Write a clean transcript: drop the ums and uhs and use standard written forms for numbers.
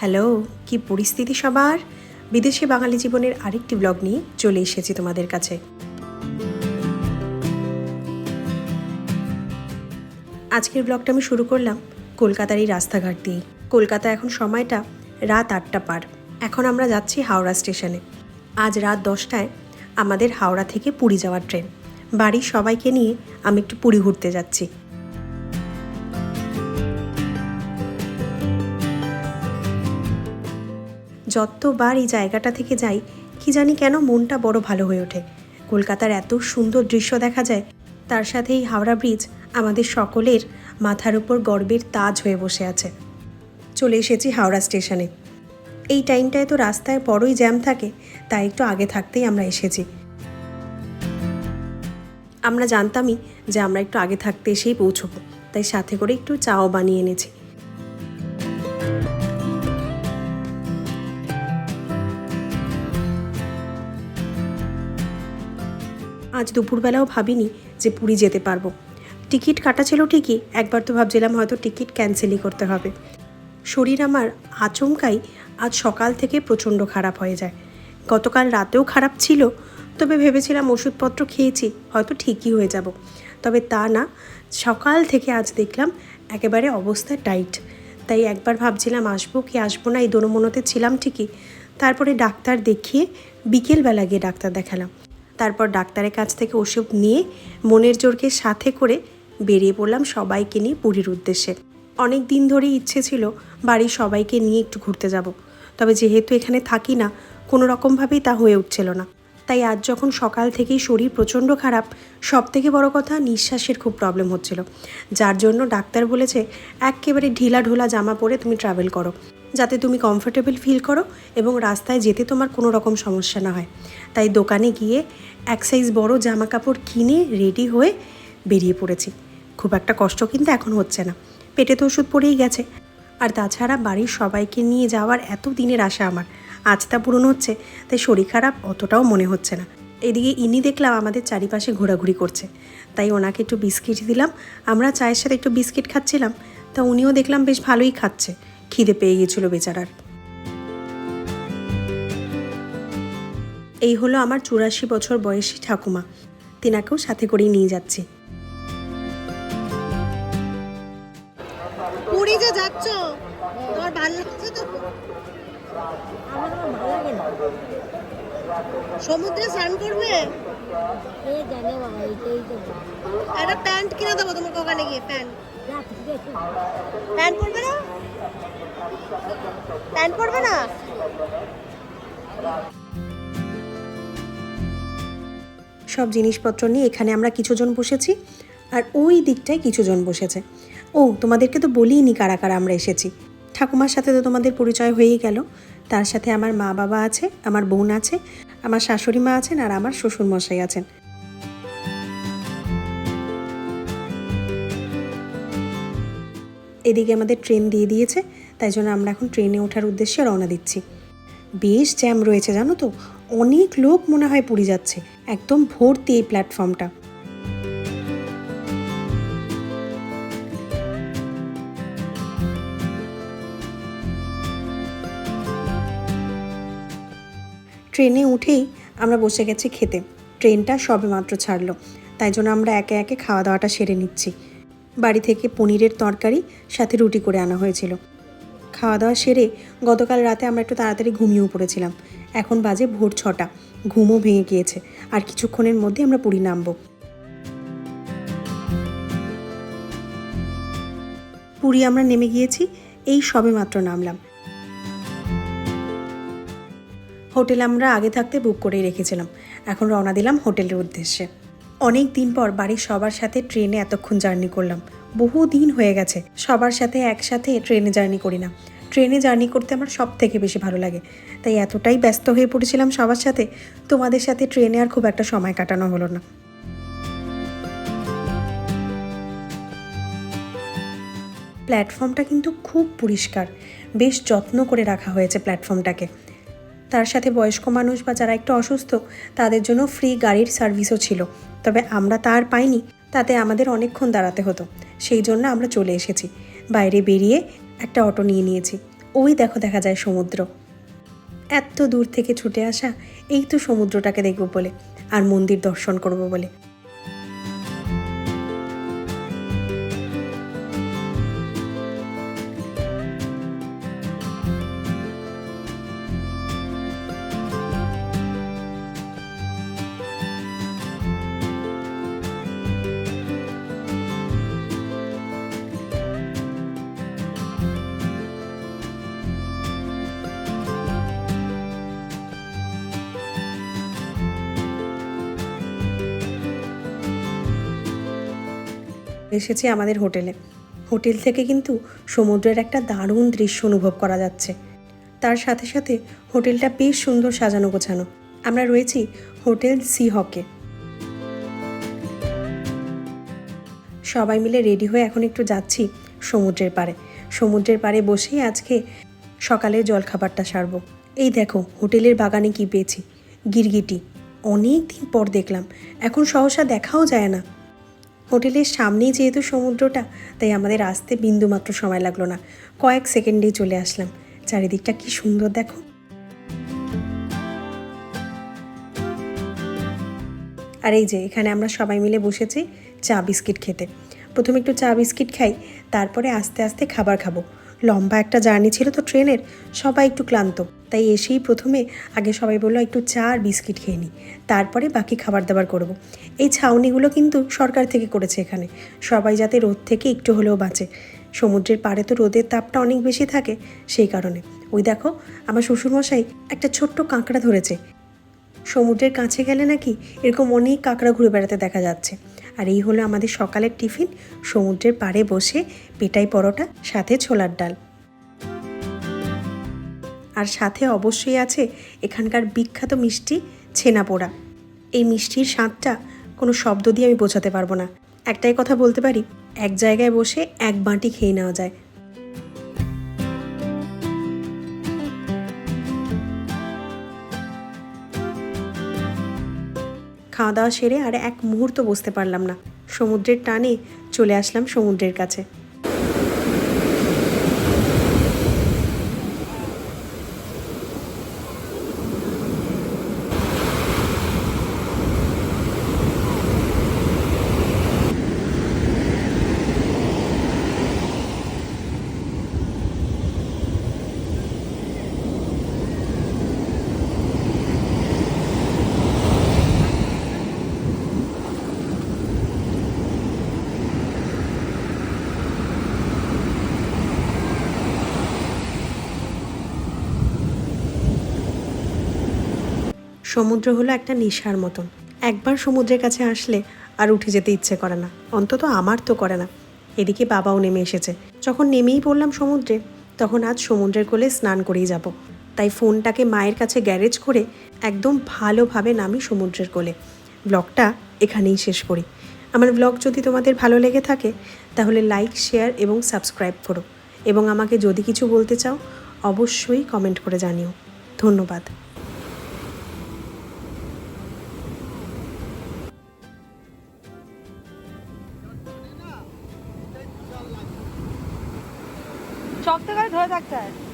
Hello, কি পরিস্থিতি সবার? বিদেশি বাঙালি জীবনের আরেকটি ব্লগ নিয়ে চলে এসেছি তোমাদের কাছে। আজকের ব্লগটা আমি শুরু করলাম কলকাতার এই রাস্তাঘাট দিয়ে। কলকাতা এখন সময়টা রাত 8টা পার। এখন আমরা যাচ্ছি হাওড়া স্টেশনে। আজ রাত 10টায় আমাদের হাওড়া থেকে পুরী যাওয়ার ট্রেন। বাড়ির সবাইকে নিয়ে আমি একটু পুরী ঘুরতে যাচ্ছি। যতবার এই জায়গাটা থেকে যাই কি জানি কেন মনটা বড় ভালো হয়ে ওঠে। কলকাতার এত সুন্দর দৃশ্য দেখা যায়, তার সাথে এই হাওড়া ব্রিজ আমাদের সকলের মাথার উপর গর্বের তাজ হয়ে বসে আছে। চলে এসেছি হাওড়া স্টেশনে। এই টাইমটায় তো রাস্তায় বড়ই জ্যাম থাকে, তাই একটু আগে থাকতেই আমরা এসেছি। আমরা জানতামই যে আমরা একটু আগে থাকতে এসেই পৌঁছবো, তাই সাথে করে একটু চাও বানিয়ে এনেছি। আজ দুপুরবেলাও ভাবিনি যে পুরী যেতে পারবো। টিকিট কাটা ছিল ঠিকই, একবার তো ভাবছিলাম হয়তো টিকিট ক্যান্সেলই করতে হবে। শরীর আমার আচমকাই আজ সকাল থেকে প্রচণ্ড খারাপ হয়ে যায়। গতকাল রাতেও খারাপ ছিল, তবে ভেবেছিলাম ওষুধপত্র খেয়েছি হয়তো ঠিকই হয়ে যাব, তবে তা না। সকাল থেকে আজ দেখলাম একেবারে অবস্থা টাইট। তাই একবার ভাবছিলাম আসবো কি আসবো না, এই দোনোমনোতে ছিলাম ঠিকই। তারপরে ডাক্তার দেখিয়ে বিকেলবেলা গিয়ে ডাক্তার দেখালাম। তারপর ডাক্তারের কাছ থেকে ওষুধ নিয়ে মনের জোরকে সাথে করে বেরিয়ে পড়লাম সবাইকে নিয়ে পুরীর উদ্দেশ্যে। অনেক দিন ধরেই ইচ্ছে ছিল বাড়ির সবাইকে নিয়ে একটু ঘুরতে যাব, তবে যেহেতু এখানে থাকি না, কোনো রকমভাবেই তা হয়ে উঠছিল না। তাই আজ যখন সকাল থেকেই শরীর প্রচণ্ড খারাপ, সবথেকে বড় কথা নিঃশ্বাসের খুব প্রবলেম হচ্ছিল, যার জন্য ডাক্তার বলেছে একেবারে ঢিলা ঢোলা জামা পরে তুমি ট্রাভেল করো, যাতে তুমি কমফোর্টেবল ফিল করো এবং রাস্তায় যেতে তোমার কোনো রকম সমস্যা না হয়। তাই দোকানে গিয়ে এক সাইজ বড় জামা কাপড় কিনে রেডি হয়ে বেরিয়ে পড়েছি। খুব একটা কষ্ট কিন্তু এখন হচ্ছে না, পেটে তো ওষুধ পড়েই গেছে। আর তাছাড়া বাড়ির সবাইকে নিয়ে যাওয়ার এত দিনের আশা আমার, আজ তা পূরণ হচ্ছে, তাই শরীর খারাপ অতটাও মনে হচ্ছে না। এদিকে ইনি দেখলাম আমাদের চারিপাশে ঘোরাঘুরি করছে, তাই ওনাকে একটু বিস্কিট দিলাম। আমরা চায়ের সাথে একটু বিস্কিট খাচ্ছিলাম, তা উনিও দেখলাম বেশ ভালোই খাচ্ছে, খিদে পেয়ে গিয়েছিল বেচারার। এই হলো আমার 84 বছর বয়সী ঠাকুমা, তিনাকেও সাথে করেই নিয়ে যাচ্ছি। পুরী যে যাচ্ছ, তোমার ভালো লাগছে তো? আমার ভালো লাগে না। সমুদ্রে স্নান করবে? এ জানে বাবা, এইটাই তো একটা প্যান্ট কিনে দেবো তোমাকে ওখানে গিয়ে। প্যান্ট যা ঠিক আছে। প্যান্ট পরবে না? প্যান্ট পরবে না? সব জিনিসপত্র নিয়ে এখানে আমরা কিছুজন বসেছি, আর ওই দিকটায় কিছুজন বসেছে। ও, তোমাদেরকে তো বলিনি কারা কারা আমরা এসেছি। ঠাকুমার সাথে তো তোমাদের পরিচয় হয়েই গেল, তার সাথে আমার মা বাবা আছে, আমার বোন আছে, আমার শাশুড়ি মা আছেন, আর আমার শ্বশুরমশাই আছেন। এদিকে আমাদের ট্রেন দিয়ে দিয়েছে, তাই জন্য আমরা এখন ট্রেনে ওঠার উদ্দেশ্যে রওনা দিচ্ছি। বেশ জ্যাম রয়েছে জানো তো, অনেক লোক মনে হয় পুরী যাচ্ছে, একদম ভর্তি এই প্ল্যাটফর্মটা। ট্রেনে উঠেই আমরা বসে গেছি খেতে। ট্রেনটা সবে মাত্র ছাড়লো, তাই জন্য আমরা একে একে খাওয়া দাওয়াটা সেরে নিচ্ছি। বাড়ি থেকে পনিরের তরকারি সাথে রুটি করে আনা হয়েছিল। খাওয়া দাওয়া সেরে গতকাল রাতে আমরা একটু তাড়াতাড়ি ঘুমিয়েও পড়েছিলাম। এখন বাজে ভোর 6টা, ঘুমও ভেঙে গিয়েছে, আর কিছুক্ষণের মধ্যে আমরা পুরী নামবো। পুরী আমরা নেমে গিয়েছি, এই সবে মাত্র নামলাম। হোটেল আমরা আগে থাকতে বুক করেই রেখেছিলাম, এখন রওনা দিলাম হোটেলের উদ্দেশ্যে। অনেক দিন পর বাড়ির সবার সাথে ট্রেনে এতক্ষণ জার্নি করলাম, বহু দিন হয়ে গেছে সবার সাথে একসাথে ট্রেনে জার্নি করি না। ট্রেনে জার্নি করতে আমার সব থেকে বেশি ভালো লাগে, তাই এতটাই ব্যস্ত হয়ে পড়েছিলাম সবার সাথে, তোমাদের সাথে ট্রেনে আর খুব একটা সময় কাটানো হলো না। প্ল্যাটফর্মটা কিন্তু খুব পরিষ্কার, বেশ যত্ন করে রাখা হয়েছে প্ল্যাটফর্মটাকে। তার সাথে বয়স্ক মানুষ বা যারা একটু অসুস্থ তাদের জন্য ফ্রি গাড়ির সার্ভিসও ছিল, তবে আমরা তা আর পাইনি, তাতে আমাদের অনেকক্ষণ দাঁড়াতে হতো। সেই জন্য আমরা চলে এসেছি। বাইরে বেরিয়ে একটা অটো নিয়ে নিয়েছি। ওই দেখো দেখা যায় সমুদ্র। এত দূর থেকে ছুটে আসা এই তো সমুদ্রটাকে দেখব বলে আর মন্দির দর্শন করব বলে। এসেছি আমাদের হোটেলে। হোটেল থেকে কিন্তু সমুদ্রের একটা দারুণ দৃশ্য অনুভব করা যাচ্ছে। তার সাথে সাথে হোটেলটা বেশ সুন্দর সাজানো গোছানো। আমরা রয়েছি হোটেল সি হকে। সবাই মিলে রেডি হয়ে এখন একটু যাচ্ছি সমুদ্রের পাড়ে। সমুদ্রের পাড়ে বসেই আজকে সকালের জলখাবারটা সারবো। এই দেখো হোটেলের বাগানে কি পেয়েছি, গিরগিটি। অনেক দিন পর দেখলাম, এখন সহসা দেখাও যায় না। হোটেলের সামনেই যেহেতু সমুদ্রটা, তাই আমাদের আসতে বিন্দুমাত্র সময় লাগলো না, কয়েক সেকেন্ডেই চলে আসলাম। চারিদিকটা কি সুন্দর দেখো। আর এই যে এখানে আমরা সবাই মিলে বসেছি চা বিস্কিট খেতে। প্রথমে একটু চা বিস্কিট খাই, তারপরে আস্তে আস্তে খাবার খাবো। লম্বা একটা জার্নি ছিল তো ট্রেনের, সবাই একটু ক্লান্ত, তাই এসেই প্রথমে আগে সবাই বললো একটু চা আর বিস্কিট খেয়ে নিই, তারপরে বাকি খাবার দাবার করব। এই ছাউনিগুলো কিন্তু সরকার থেকে করেছে এখানে, সবাই যাতে রোদ থেকে একটু হলেও বাঁচে। সমুদ্রের পাড়ে তো রোদের তাপটা অনেক বেশি থাকে, সেই কারণে। ওই দেখো আমার শ্বশুরমশাই একটা ছোট্ট কাঁকড়া ধরেছে। সমুদ্রের কাছে গেলে নাকি এরকম অনেক কাঁকড়া ঘুরে বেড়াতে দেখা যাচ্ছে। আর এই হলো আমাদের সকালের টিফিন, সমুদ্রের পাড়ে বসে পেটাই পরোটা, সাথে ছোলার ডাল। আর সাথে অবশ্যই আছে এখানকার বিখ্যাত মিষ্টি ছেনাপোড়া। এই মিষ্টির স্বাদটা কোনো শব্দ দিয়ে আমি বোঝাতে পারবো না। একটাই কথা বলতে পারি, এক জায়গায় বসে এক বাটি খেয়ে নেওয়া যায়। খাওয়া দাওয়া সেরে আর এক মুহূর্ত বসতে পারলাম না, সমুদ্রের টানে চলে আসলাম সমুদ্রের কাছে। সমুদ্র হলো একটা নেশার মতন, একবার সমুদ্রের কাছে আসলে আর উঠে যেতে ইচ্ছে করে না, অন্তত আমার তো করে না। এদিকে বাবাও নেমে এসেছে। যখন নেমেই পড়লাম সমুদ্রে, তখন আজ সমুদ্রের কোলে স্নান করেই যাব। তাই ফোনটাকে মায়ের কাছে গ্যারেজ করে একদম ভালোভাবে নামি সমুদ্রের কোলে। ব্লগটা এখানেই শেষ করি। আমার ব্লগ যদি তোমাদের ভালো লেগে থাকে তাহলে লাইক, শেয়ার এবং সাবস্ক্রাইব করো, এবং আমাকে যদি কিছু বলতে চাও অবশ্যই কমেন্ট করে জানিও। ধন্যবাদ। সব থেকে ধরে থাকতে হয়।